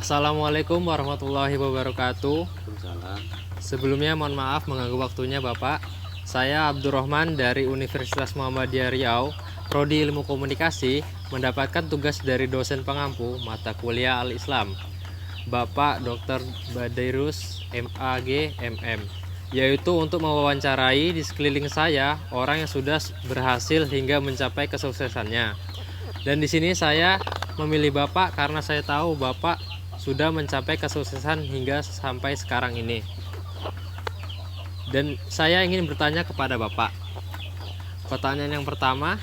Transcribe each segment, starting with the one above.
Assalamualaikum warahmatullahi wabarakatuh. Waalaikumsalam. Sebelumnya mohon maaf mengganggu waktunya Bapak. Saya Abdurrahman dari Universitas Muhammadiyah Riau, Prodi Ilmu Komunikasi, mendapatkan tugas dari dosen pengampu mata kuliah Al-Islam, Bapak Dr. Badairus MAG MM, yaitu untuk mewawancarai di sekeliling saya orang yang sudah berhasil hingga mencapai kesuksesannya. Dan di sini saya memilih Bapak karena saya tahu Bapak sudah mencapai kesuksesan hingga sampai sekarang ini. Dan saya ingin bertanya kepada Bapak. Pertanyaan yang pertama,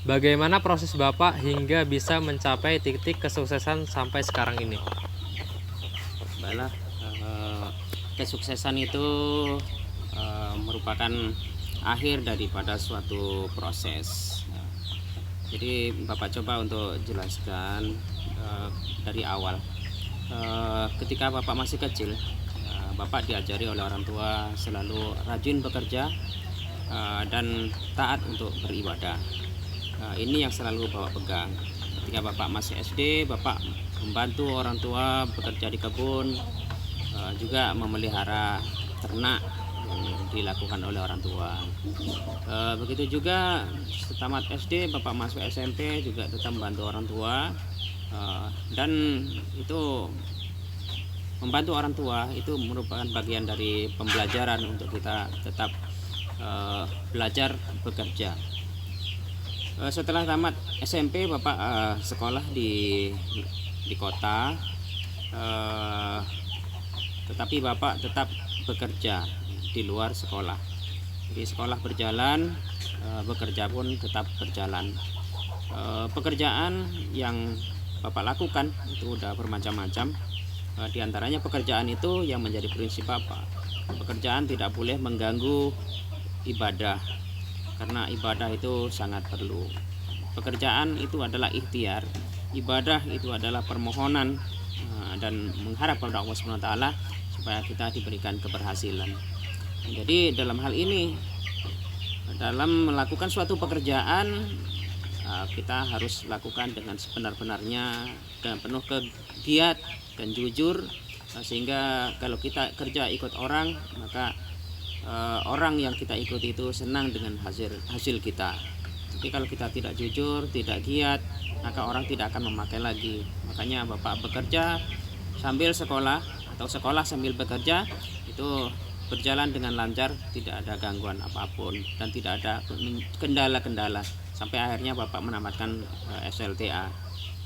bagaimana proses Bapak hingga bisa mencapai titik kesuksesan sampai sekarang ini? Baiklah, kesuksesan itu merupakan akhir daripada suatu proses. Jadi Bapak coba untuk jelaskan dari awal. Ketika Bapak masih kecil, Bapak diajari oleh orang tua selalu rajin bekerja dan taat untuk beribadah. Ini yang selalu Bapak pegang. Ketika Bapak masih SD, Bapak membantu orang tua bekerja di kebun, juga memelihara ternak yang dilakukan oleh orang tua. Begitu juga tamat SD, Bapak masuk SMP juga tetap membantu orang tua, dan itu membantu orang tua itu merupakan bagian dari pembelajaran untuk kita tetap belajar bekerja. Setelah tamat SMP, Bapak sekolah di kota, tetapi Bapak tetap bekerja di luar sekolah. Jadi sekolah berjalan, bekerja pun tetap berjalan. Pekerjaan yang Bapak lakukan itu udah bermacam-macam. Di antaranya pekerjaan itu yang menjadi prinsip Bapak. Pekerjaan tidak boleh mengganggu ibadah, karena ibadah itu sangat perlu. Pekerjaan itu adalah ikhtiar, ibadah itu adalah permohonan dan mengharap pada Allah SWT supaya kita diberikan keberhasilan. Jadi dalam hal ini, dalam melakukan suatu pekerjaan, kita harus lakukan dengan sebenar-benarnya dan penuh kegiat dan jujur, sehingga kalau kita kerja ikut orang, maka orang yang kita ikuti itu senang dengan hasil kita. Tapi kalau kita tidak jujur, tidak giat, maka orang tidak akan memakai lagi. Makanya Bapak bekerja sambil sekolah atau sekolah sambil bekerja itu berjalan dengan lancar, tidak ada gangguan apapun dan tidak ada kendala-kendala, sampai akhirnya Bapak menamatkan SLTA.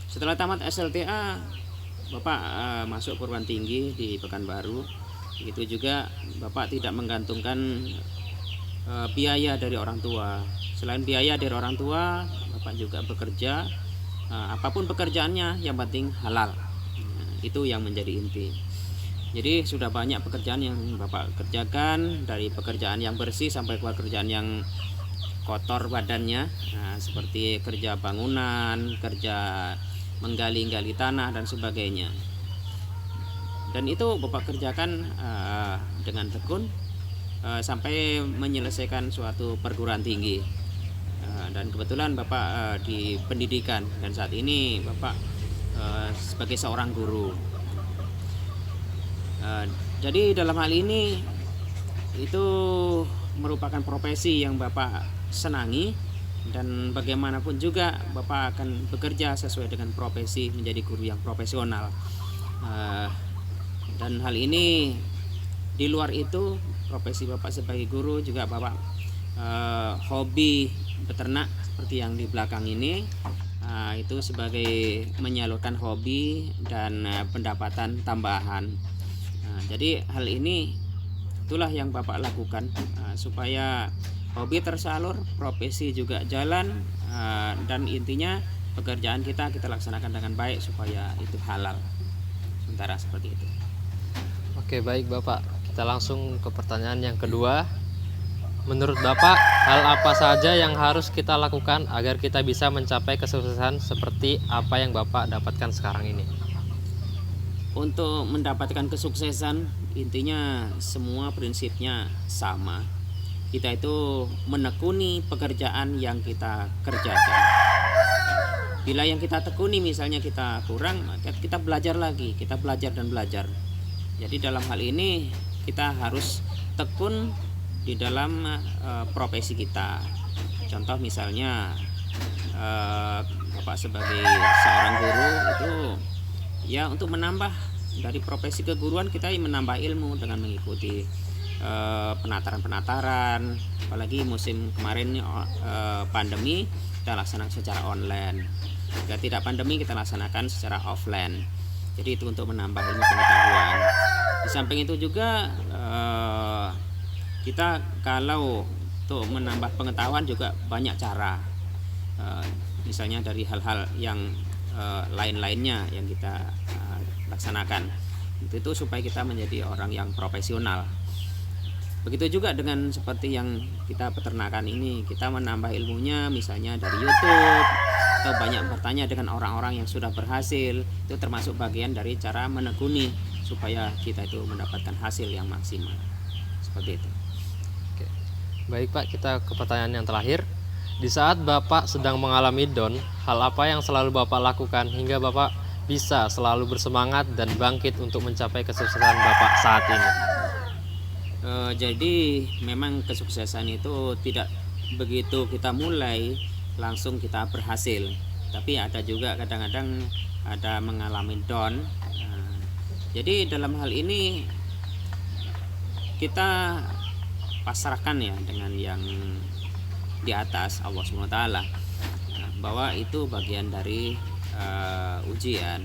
Setelah tamat SLTA, Bapak masuk perguruan tinggi di Pekanbaru. Begitu juga Bapak tidak menggantungkan biaya dari orang tua. Selain biaya dari orang tua, Bapak juga bekerja, apapun pekerjaannya yang penting halal. Itu yang menjadi inti. Jadi sudah banyak pekerjaan yang Bapak kerjakan, dari pekerjaan yang bersih sampai pekerjaan yang kotor badannya, seperti kerja bangunan, kerja menggali-gali tanah dan sebagainya. Dan itu Bapak kerjakan dengan tekun sampai menyelesaikan suatu perguruan tinggi. Dan kebetulan Bapak di pendidikan, dan saat ini Bapak sebagai seorang guru. Jadi dalam hal ini itu merupakan profesi yang Bapak senangi, dan bagaimanapun juga Bapak akan bekerja sesuai dengan profesi, menjadi guru yang profesional. Dan hal ini di luar itu, profesi Bapak sebagai guru juga Bapak hobi beternak seperti yang di belakang ini, itu sebagai menyalurkan hobi dan pendapatan tambahan. Jadi hal ini itulah yang Bapak lakukan supaya hobi tersalur, profesi juga jalan, dan intinya pekerjaan kita laksanakan dengan baik supaya itu halal. Sementara seperti itu. Oke, baik Bapak. Kita langsung ke pertanyaan yang kedua. Menurut Bapak, hal apa saja yang harus kita lakukan agar kita bisa mencapai kesuksesan seperti apa yang Bapak dapatkan sekarang ini? Untuk mendapatkan kesuksesan, intinya semua prinsipnya sama. Kita itu menekuni pekerjaan yang kita kerjakan. Bila yang kita tekuni misalnya kita kurang, maka kita belajar lagi, kita belajar dan belajar. Jadi dalam hal ini kita harus tekun di dalam profesi kita. Contoh misalnya Bapak sebagai seorang guru itu ya untuk menambah dari profesi keguruan kita menambah ilmu dengan mengikuti penataran, apalagi musim kemarin pandemi kita laksanakan secara online. Jika tidak pandemi kita laksanakan secara offline. Jadi itu untuk menambah ilmu pengetahuan. Di samping itu juga kita kalau untuk menambah pengetahuan juga banyak cara. Misalnya dari hal-hal yang lain-lainnya yang kita laksanakan. Itu supaya kita menjadi orang yang profesional. Begitu juga dengan seperti yang kita peternakan ini, kita menambah ilmunya misalnya dari YouTube atau banyak bertanya dengan orang-orang yang sudah berhasil. Itu termasuk bagian dari cara menekuni supaya kita itu mendapatkan hasil yang maksimal. Seperti itu. Oke. Baik Pak, kita ke pertanyaan yang terakhir. Di saat Bapak sedang mengalami down, hal apa yang selalu Bapak lakukan hingga Bapak bisa selalu bersemangat dan bangkit untuk mencapai kesuksesan Bapak saat ini? Jadi memang kesuksesan itu tidak begitu kita mulai langsung kita berhasil, tapi ada juga kadang-kadang ada mengalami down. Jadi dalam hal ini kita pasrahkan ya dengan yang di atas, Allah SWT, bahwa itu bagian dari ujian.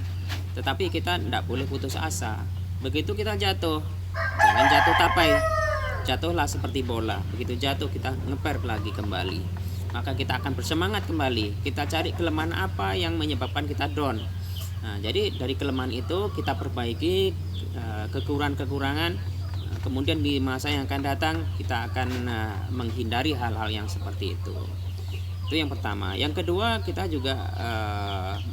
Tetapi kita tidak boleh putus asa. Begitu kita jatuh, jangan jatuh tapai, jatuhlah seperti bola. Begitu jatuh kita ngeper lagi kembali, maka kita akan bersemangat kembali. Kita cari kelemahan apa yang menyebabkan kita down. Nah, jadi dari kelemahan itu kita perbaiki kekurangan-kekurangan. Kemudian di masa yang akan datang kita akan menghindari hal-hal yang seperti itu. Itu yang pertama. Yang kedua, kita juga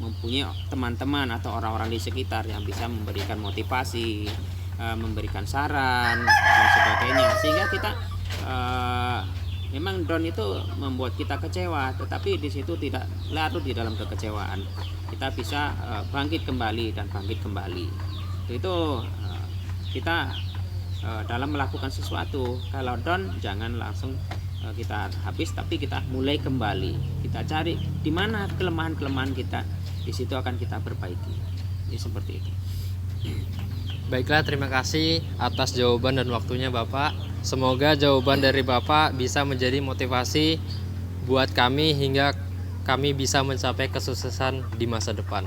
mempunyai teman-teman atau orang-orang di sekitar yang bisa memberikan motivasi, memberikan saran dan sebagainya, sehingga kita memang down itu membuat kita kecewa, tetapi di situ tidak larut di dalam kekecewaan. Kita bisa bangkit kembali dan bangkit kembali. Itu kita dalam melakukan sesuatu, kalau down jangan langsung kita habis, tapi kita mulai kembali. Kita cari di mana kelemahan-kelemahan kita, di situ akan kita perbaiki. Jadi seperti itu. Baiklah, terima kasih atas jawaban dan waktunya Bapak. Semoga jawaban dari Bapak bisa menjadi motivasi buat kami hingga kami bisa mencapai kesuksesan di masa depan.